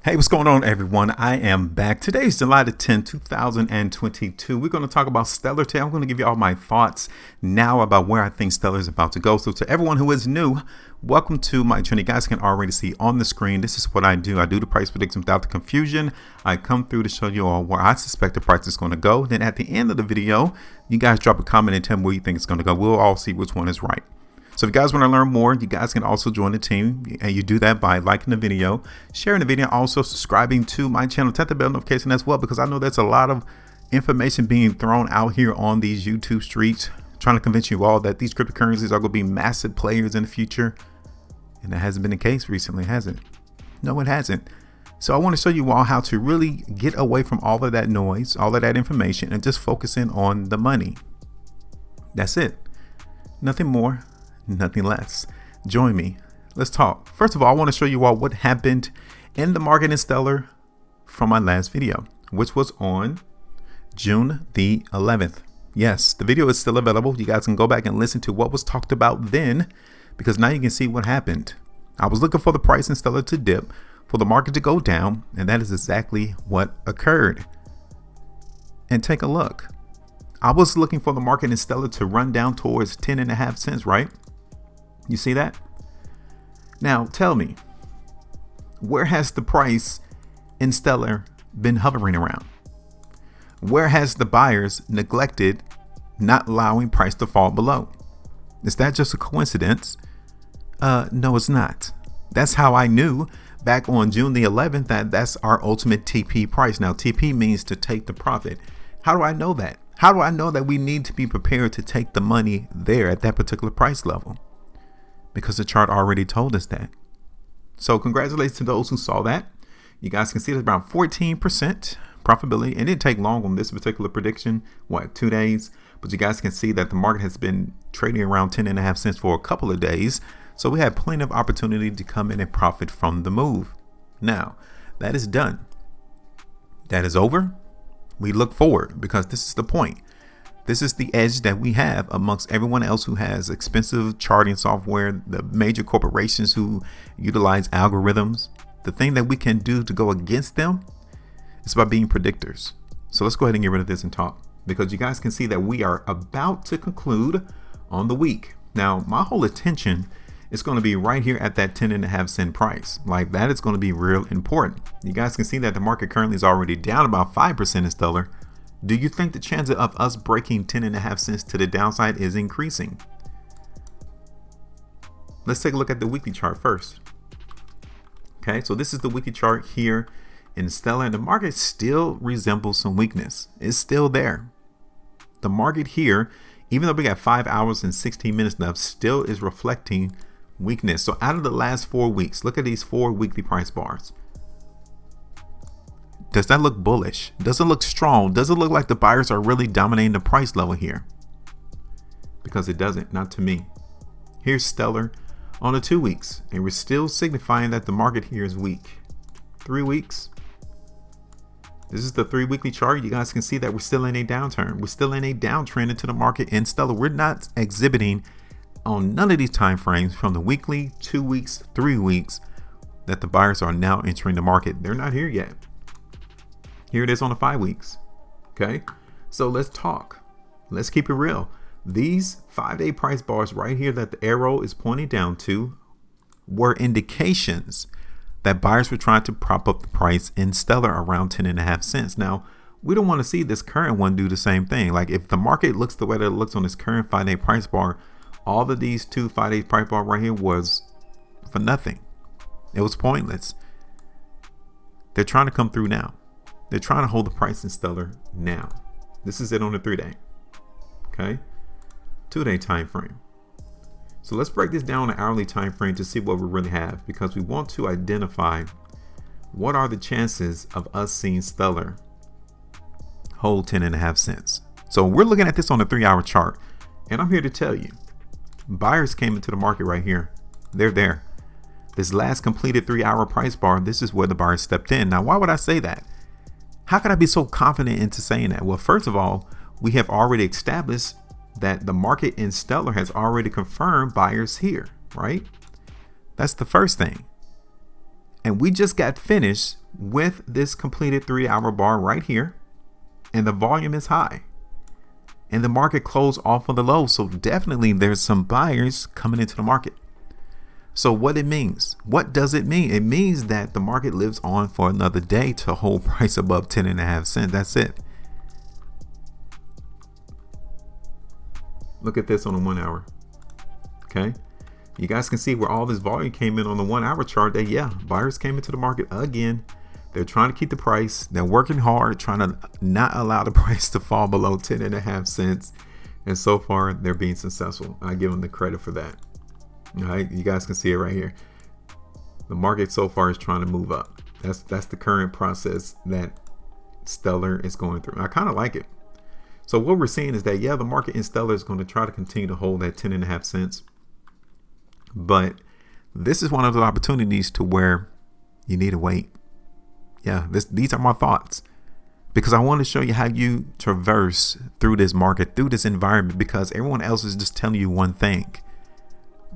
Hey, what's going on, everyone? I am back. Today's July the 10th, 2022. We're going to talk about Stellar today. I'm going to give you all my thoughts now about where I think Stellar is about to go. So to everyone who is new, welcome to my journey. You guys can already see on the screen, this is what I do. I do the price prediction without the confusion. I come through to show you all where I suspect the price is going to go. Then at the end of the video, you guys drop a comment and tell me where you think it's going to go. We'll all see which one is right. So if you guys want to learn more, you guys can also join the team, and you do that by liking the video, sharing the video, also subscribing to my channel, tap the bell notification as well, because I know there's a lot of information being thrown out here on these YouTube streets, trying to convince you all that these cryptocurrencies are going to be massive players in the future. And that hasn't been the case recently, has it? No, it hasn't. So I want to show you all how to really get away from all of that noise, all of that information, and just focus in on the money. That's it. Nothing more. Nothing less. Join me. Let's talk. First of all, I want to show you all what happened in the market in Stellar from my last video, which was on June the 11th. Yes, the video is still available. You guys can go back and listen to what was talked about then, because now you can see what happened. I was looking for the price in Stellar to dip, for the market to go down, and that is exactly what occurred. And take a look. I was looking for the market in Stellar to run down towards 10.5 cents, right? You see that? Now tell me, where has the price in Stellar been hovering around? Where has the buyers neglected not allowing price to fall below? Is that just a coincidence? No, it's not. That's how I knew back on June the 11th that that's our ultimate TP price. Now, TP means to take the profit. How do I know that? How do I know that we need to be prepared to take the money there at that particular price level? Because the chart already told us that. So congratulations to those who saw that. You guys can see it's around 14% profitability. It didn't take long on this particular prediction, 2 days? But you guys can see that the market has been trading around 10.5 cents for a couple of days. So we had plenty of opportunity to come in and profit from the move. Now, that is done. That is over. We look forward, because this is the point. This is the edge that we have amongst everyone else who has expensive charting software, the major corporations who utilize algorithms. The thing that we can do to go against them is by being predictors. So let's go ahead and get rid of this and talk, because you guys can see that we are about to conclude on the week. Now, my whole attention is going to be right here at that 10.5 cent price. Like, that is going to be real important. You guys can see that the market currently is already down about 5% in Stellar. Do you think the chance of us breaking 10.5 cents to the downside is increasing? Let's take a look at the weekly chart first. Okay, so this is the weekly chart here in Stellar, and the market still resembles some weakness. It's still there. The market here, even though we got 5 hours and 16 minutes left, still is reflecting weakness. So out of the last 4 weeks, look at these 4 weekly price bars. Does that look bullish? Does it look strong? Does it look like the buyers are really dominating the price level here? Because it doesn't, not to me. Here's Stellar on the 2 weeks, and we're still signifying that the market here is weak. 3 weeks. This is the 3 weekly chart. You guys can see that we're still in a downturn. We're still in a downtrend into the market in Stellar. We're not exhibiting on none of these time frames from the weekly, 2 weeks, 3 weeks that the buyers are now entering the market. They're not here yet. Here it is on the 5 weeks. Okay, so let's talk. Let's keep it real. These 5-day price bars right here that the arrow is pointing down to were indications that buyers were trying to prop up the price in Stellar around 10.5 cents. Now, we don't want to see this current one do the same thing. Like, if the market looks the way that it looks on this current 5-day price bar, all of these 2 5-day price bar right here was for nothing. It was pointless. They're trying to come through now. They're trying to hold the price in Stellar now. This is it on the 3-day. Okay, 2-day time frame. So let's break this down on an hourly time frame to see what we really have, because we want to identify what are the chances of us seeing Stellar hold 10.5 cents. So we're looking at this on a 3-hour chart, and I'm here to tell you, buyers came into the market right here. They're there. This last completed 3-hour price bar, this is where the buyers stepped in. Now, why would I say that? How could I be so confident into saying that? Well, first of all, we have already established that the market in Stellar has already confirmed buyers here, right? That's the first thing. And we just got finished with this completed 3-hour bar right here. And the volume is high. And the market closed off of the low. So definitely there's some buyers coming into the market. So what it means, what does it mean? It means that the market lives on for another day to hold price above 10.5 cents. That's it. Look at this on the 1 hour. Okay. You guys can see where all this volume came in on the 1 hour chart that, yeah, buyers came into the market again. They're trying to keep the price. They're working hard, trying to not allow the price to fall below 10.5 cents. And so far, they're being successful. I give them the credit for that. All right, you guys can see it right here. The market so far is trying to move up. That's the current process that Stellar is going through. I kind of like it. So what we're seeing is that, yeah, the market in Stellar is going to try to continue to hold that 10.5 cents. But this is one of the opportunities to where you need to wait. Yeah, these are my thoughts, because I want to show you how you traverse through this market, through this environment, because everyone else is just telling you one thing.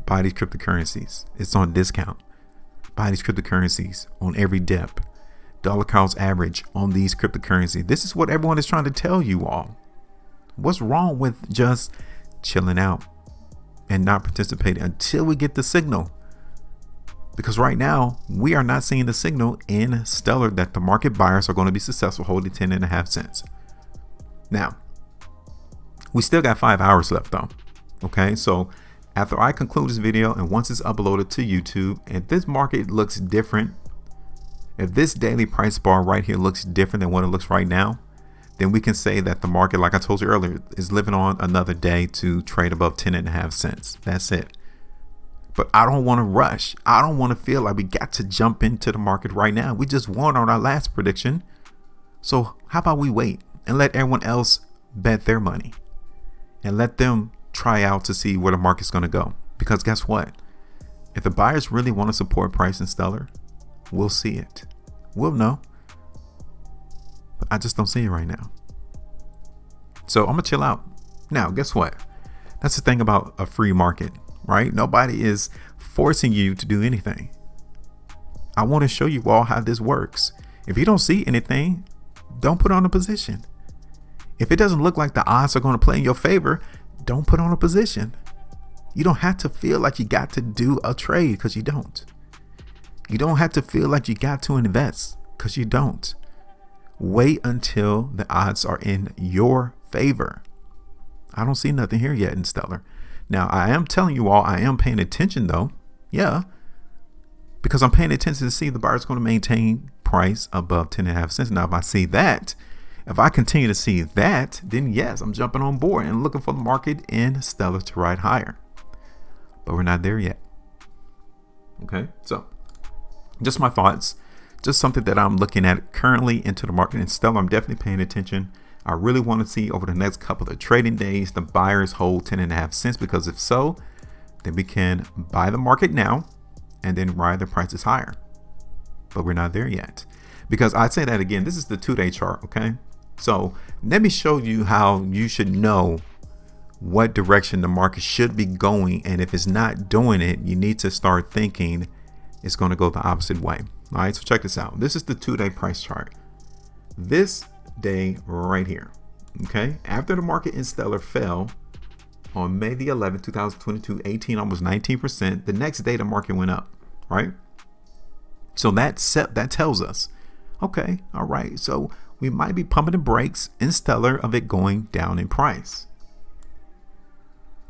Buy these cryptocurrencies. It's on discount. Buy these cryptocurrencies on every dip. Dollar cost average on these cryptocurrencies. This is what everyone is trying to tell you all. What's wrong with just chilling out and not participating until we get the signal? Because right now we are not seeing the signal in Stellar that the market buyers are going to be successful holding 10.5 cents. Now, we still got 5 hours left though. Okay, so after I conclude this video and once it's uploaded to YouTube, if this market looks different, if this daily price bar right here looks different than what it looks right now, then we can say that the market, like I told you earlier, is living on another day to trade above 10.5 cents. That's it. But I don't want to rush. I don't want to feel like we got to jump into the market right now. We just won on our last prediction. So how about we wait and let everyone else bet their money and let them try out to see where the market's going to go? Because guess what? If the buyers really want to support price in Stellar, we'll see it. We'll know. But I just don't see it right now. So I'm gonna chill out. Now, guess what? That's the thing about a free market, right? Nobody is forcing you to do anything. I want to show you all how this works. If you don't see anything, don't put on a position. If it doesn't look like the odds are going to play in your favor, don't put on a position. You don't have to feel like you got to do a trade, because you don't. You don't have to feel like you got to invest, because you don't. Wait until the odds are in your favor. I don't see nothing here yet in Stellar. Now, I am telling you all, I am paying attention though. Yeah. Because I'm paying attention to see the buyer's going to maintain price above 10.5 cents. Now, if I see that, if I continue to see that, then yes, I'm jumping on board and looking for the market in Stellar to ride higher. But we're not there yet. Okay. So just my thoughts, just something that I'm looking at currently into the market in Stellar. I'm definitely paying attention. I really want to see over the next couple of trading days, the buyers hold 10.5 cents, because if so, then we can buy the market now and then ride the prices higher. But we're not there yet, because I'd say that again, this is the 2-day chart. Okay. So let me show you how you should know what direction the market should be going. And if it's not doing it, you need to start thinking it's going to go the opposite way. All right, so check this out. This is the 2-day price chart. This day right here. Okay, after the market in Stellar fell on May the 11th, 2022, 18, almost 19%. The next day the market went up, right? So that tells us, okay, all right, so we might be pumping the brakes in Stellar of it going down in price.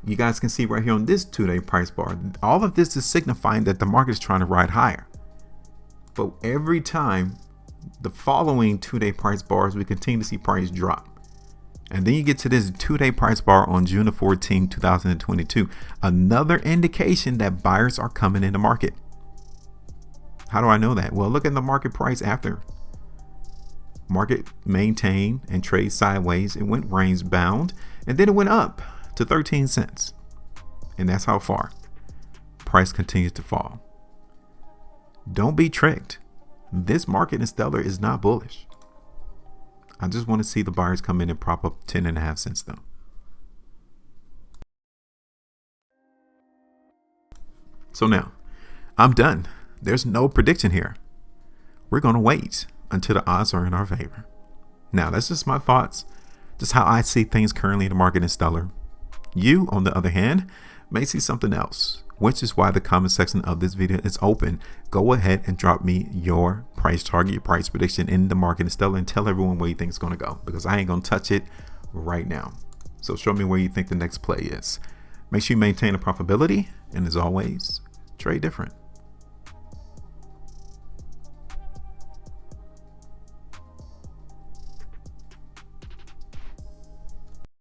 You guys can see right here on this 2-day price bar, all of this is signifying that the market is trying to ride higher. But every time the following 2-day price bars, we continue to see price drop. And then you get to this 2-day price bar on June 14, 2022. Another indication that buyers are coming in the market. How do I know that? Well, look at the market price after. Market maintained and trade sideways. It went range bound and then it went up to 13 cents. And that's how far. Price continues to fall. Don't be tricked. This market in Stellar is not bullish. I just want to see the buyers come in and prop up 10.5 cents though. So now I'm done. There's no prediction here. we're going to wait until the odds are in our favor. Now, that's just my thoughts, just how I see things currently in the market in Stellar. You, on the other hand, may see something else, which is why the comment section of this video is open. Go ahead and drop me your price target, your price prediction in the market in Stellar, and tell everyone where you think it's going to go, because I ain't going to touch it right now. So show me where you think the next play is. Make sure you maintain a profitability, and as always, trade different.